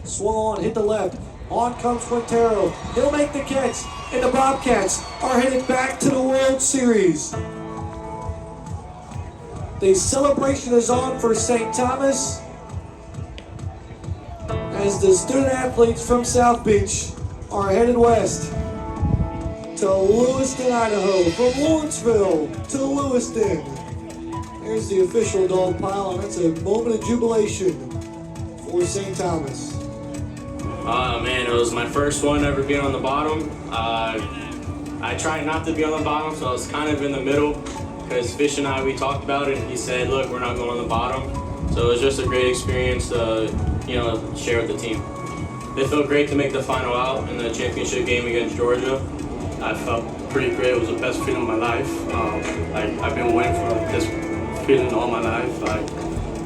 Swung on, hit the left. On comes Quintero. He'll make the catch. And the Bobcats are headed back to the World Series. The celebration is on for St. Thomas as the student athletes from South Beach are headed west to Lewiston, Idaho. From Lawrenceville to Lewiston. There's the official dog pile, and that's a moment of jubilation for St. Thomas. Man, it was my first one ever being on the bottom. I tried not to be on the bottom, so I was kind of in the middle because Fish and I, we talked about it, and he said, look, we're not going on the bottom. So it was just a great experience to, share with the team. It felt great to make the final out in the championship game against Georgia. I felt pretty great. It was the best feeling of my life. I've been waiting for this feeling all my life.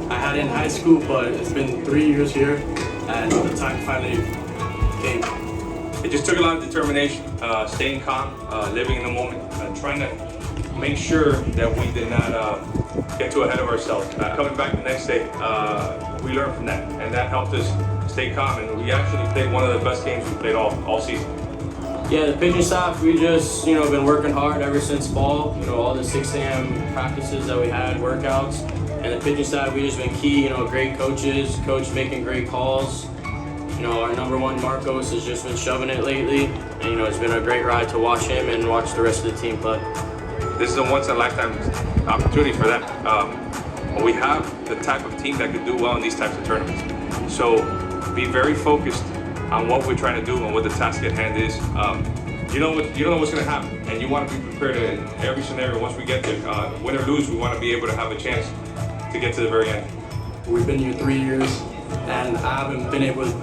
I had it in high school, but it's been 3 years here, and the time finally came. It just took a lot of determination, staying calm, living in the moment, trying to make sure that we did not get too ahead of ourselves. Coming back the next day, we learned from that, and that helped us stay calm, and we actually played one of the best games we played all season. Yeah, the pitching staff, we just, been working hard ever since fall. All the 6 a.m. practices that we had, workouts. And the pitching staff, we just been key, great coaches, coach making great calls. Our number one, Marcos, has just been shoving it lately. And, it's been a great ride to watch him and watch the rest of the team play. This is a once-in-a-lifetime opportunity for them. We have the type of team that could do well in these types of tournaments. So be very focused on what we're trying to do and what the task at hand is. You don't know what's going to happen, and you want to be prepared in every scenario. Once we get there, win or lose, we want to be able to have a chance to get to the very end. We've been here 3 years, and I haven't been able to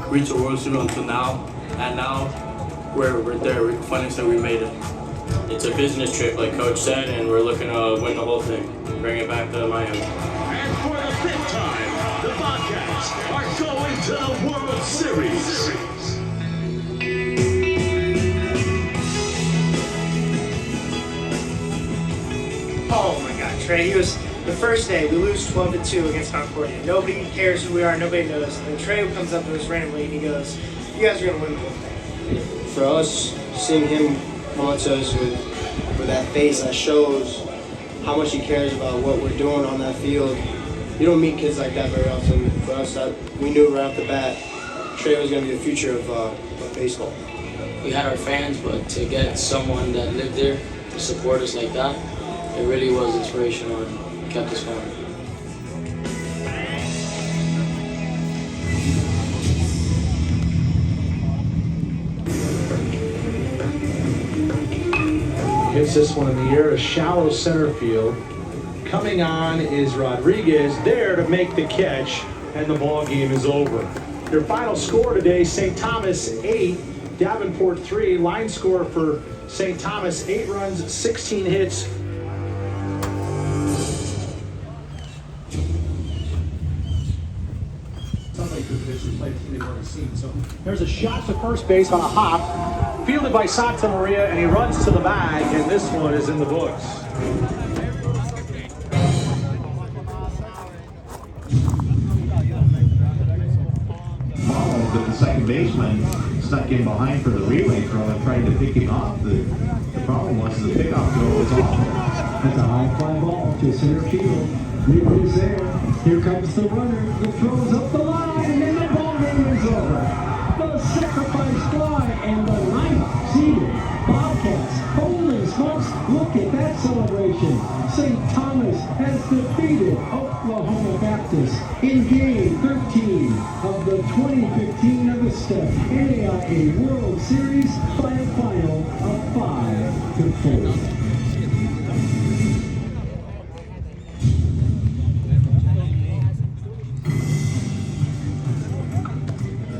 reach a World Series until now. And now we're there. We can finally say we made it. It's a business trip, like Coach said, and we're looking to win the whole thing and bring it back to Miami. And for the 5th time, the Bobcats are going to the World Series. Oh my God, Trey, he was the first day, we lose 12-2 against Concordia. Nobody cares who we are, nobody knows. And Trey comes up to us randomly and he goes, you guys are going to win the whole thing. For us, seeing him come up to us with that face, that shows how much he cares about what we're doing on that field. You don't meet kids like that very often. For us, we knew right off the bat Trey was going to be the future of baseball. We had our fans, but to get someone that lived there to support us like that, it really was inspirational and kept us going. Hits this one in the air, a shallow center field. Coming on is Rodriguez, there to make the catch, and the ball game is over. Your final score today, St. Thomas 8, Davenport 3. Line score for St. Thomas, 8 runs, 16 hits. So there's a shot to first base on a hop, fielded by Santamaria, and he runs to the bag, and this one is in the books. But the second baseman stuck in behind for the relay throw and tried to pick him off. The problem was the pickoff throw was off. That's a high fly ball to center field. It is there. Here comes the runner. The throw's up the line, and then the ball game is over. The sacrifice fly and the ninth seeded Bobcats. Holy smokes, look at that celebration. St. Thomas has defeated Oklahoma Baptist in game 13 of the 2015 Augusta NAIA World Series by a final of 5-4.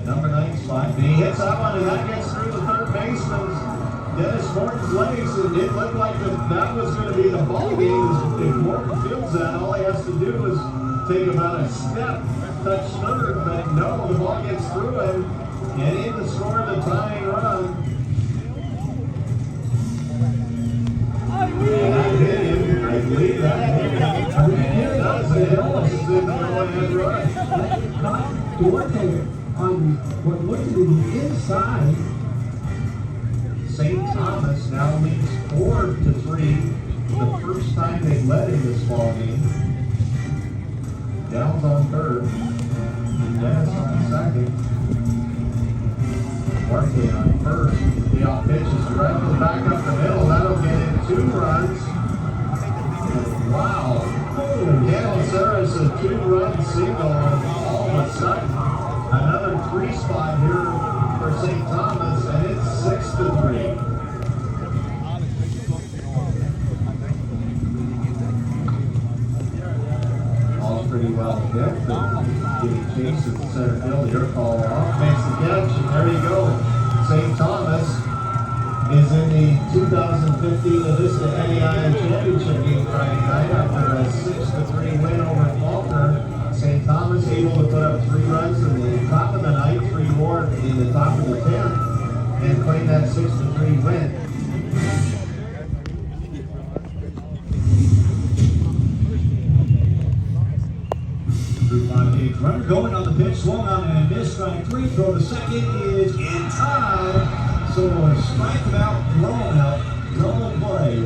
Number 9 slide. He hits that one, and that gets through the third baseman, Dennis Morton's legs, and it looked like that was going to be the ball game. If Morton feels that, all he has to do is take about a step, touch third, but no, the ball gets through him, and in to score the tying run. And I hit him. I believe that hit him. That was a hell of a go-ahead run. Duarte on what looked to be the inside. St. Thomas now leads 4-3. The first time they've led in this ball game. Downs on third. Dennis on second. Duarte on first. The off pitch is directed back up the middle. That'll get in 2 runs. Wow. Daniel Saris a 2-run single, and all of a sudden another 3 spot here for St. Thomas, and it's 6-3. All pretty well hit, but getting chased at the center field. Your call off, makes the catch, and there you go. St. Thomas is in the 2015 Avista NAIA Championship game Friday night after a 6-3 win over Faulkner. St. Thomas able to put up 3 runs in the top of the ninth, 3 more in the top of the 10th, and claim that 6-3 win. Runner going on the pitch, swung on and missed, strike 3. Throw to second is in time. So strike him out, blown out, double play.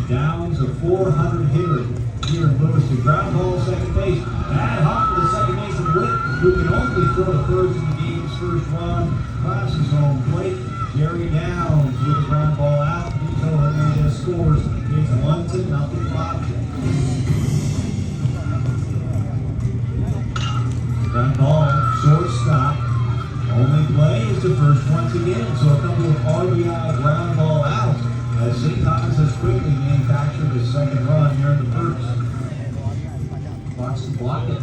Downs a 400 hitter here in Lewiston. Ground ball, second base. Bad hop for the second baseman Witt, who can only throw a third in the game's first run. Crosses home plate. Jerry Downs with the ground ball out. Vito Hernandez scores. It's 1-0 Bobcats. Ground ball, shortstop. Only play is the first once again, so a couple of RBI ground ball out as St. Thomas has quickly manufactured his second run here in the first. Fox to block it.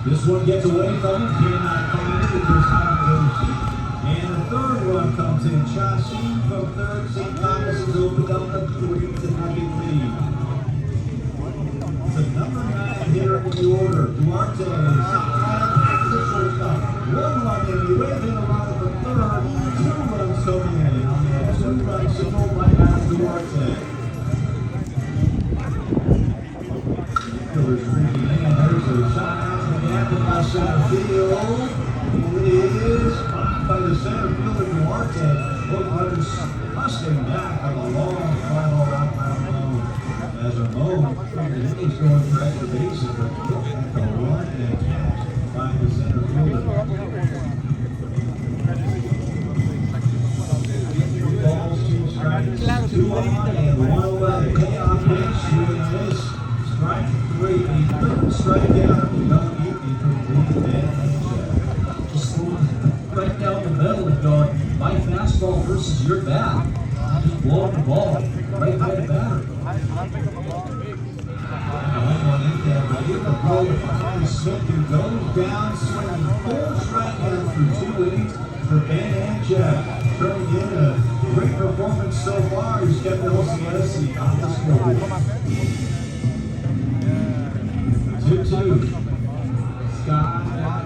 This one gets away from him, cannot find it, it goes out to the feet. And the third run comes in. Chassin from third. St. Thomas has opened up a 3-0 lead. The number 9 hitter in the order, Duarte, shortstop. 1 run in, he waved in a runner for third. 2 runs coming in on that 2-run single by Matt Duarte. Fielders creeping in. There's a shot out to the gap in left center field. It is caught by the center fielder Duarte. Both runners hustling back on a long final round ball. As Ramon figured he's going for extra bases, but look at the run and catch by the center fielder. 3 balls, 2 strikes, 2 on and 1 away. Payoff pitch, swing and miss. Strike 3, a third strikeout. Young Eaton from Green just going right down the middle and going, my fastball versus your bat. Just blowing the ball right by the batter. Smith who goes down, swinging 4 strikeouts through 2 innings for Ben and Jack. Turning in a great performance so far. He's kept the LCS on the scoreboard. 2-2. Scott,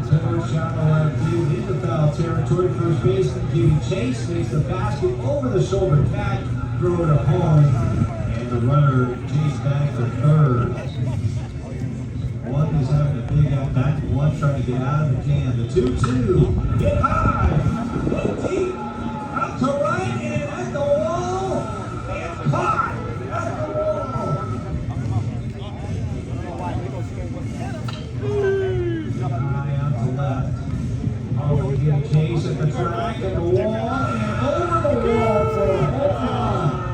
third shot around field into foul territory. First baseman giving chase, makes the basket over the shoulder catch, throw it home, and the runner chased back to third. One is having a big at bat, one trying to get out of the can. The 2-2, hit high, low deep, out to right, and at the wall, and caught at the wall. High out to left. Oh, getting chase at the track, at the wall, and over the wall for a home run.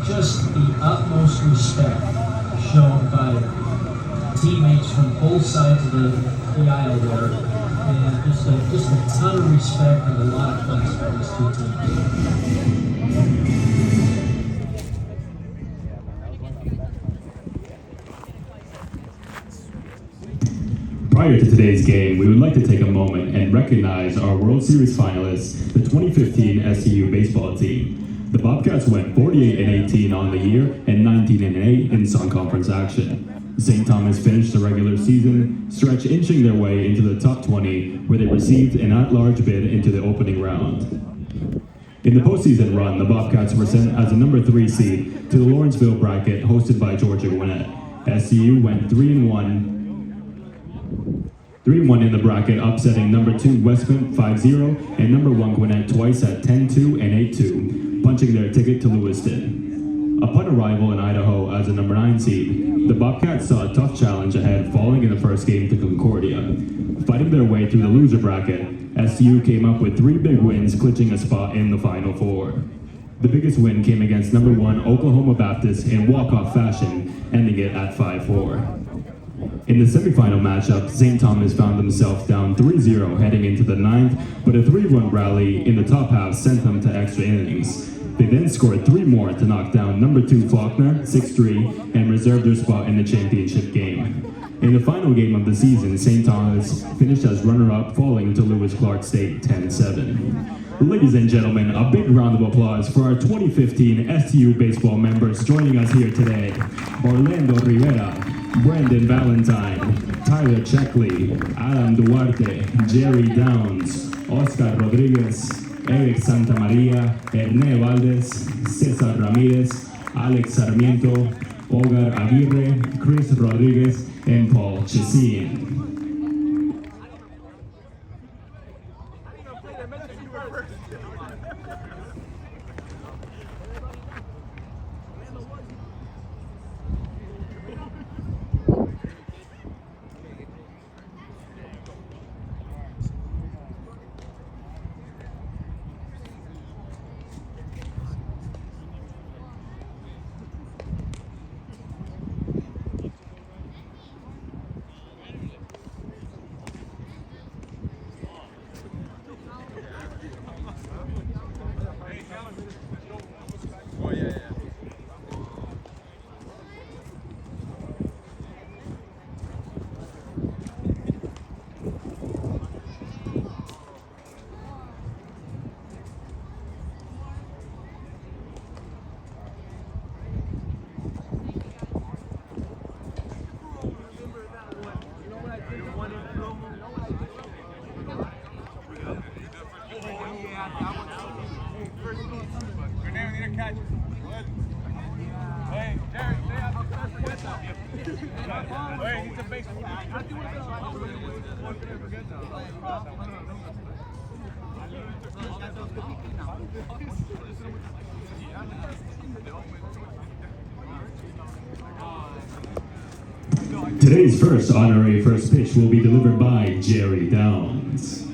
Just the utmost respect shown by teammates from both sides of the aisle there, and just a ton of respect and a lot of class for these 2 teams. Prior to today's game, we would like to take a moment and recognize our World Series finalists, the 2015 SCU baseball team. The Bobcats went 48-18 on the year and 19-8 in Sun Conference action. St. Thomas finished the regular season stretch inching their way into the top 20, where they received an at-large bid into the opening round. In the postseason run, the Bobcats were sent as a number 3 seed to the Lawrenceville bracket hosted by Georgia Gwinnett. SCU went 3-1 in the bracket, upsetting number 2 West Point 5-0 and number 1 Gwinnett twice at 10-2 and 8-2, punching their ticket to Lewiston. Upon arrival in Idaho as a number 9 seed, the Bobcats saw a tough challenge ahead, falling in the first game to Concordia. Fighting their way through the loser bracket, SCU came up with 3 big wins, clinching a spot in the Final Four. The biggest win came against number 1 Oklahoma Baptist in walk-off fashion, ending it at 5-4. In the semifinal matchup, St. Thomas found themselves down 3-0 heading into the 9th, but a 3-run rally in the top half sent them to extra innings. They then scored 3 more to knock down number 2 Faulkner 6-3 and reserve their spot in the championship game. In the final game of the season, St. Thomas finished as runner-up, falling to Lewis Clark State 10-7. Ladies and gentlemen, a big round of applause for our 2015 STU baseball members joining us here today. Orlando Rivera, Brendan Valentine, Tyler Checkley, Adam Duarte, Jerry Downs, Oscar Rodriguez, Eric Santamaria, Erne Valdez, Cesar Ramirez, Alex Sarmiento, Ogar Aguirre, Chris Rodriguez, and Paul Chesin. Today's first honorary first pitch will be delivered by Jerry Downs.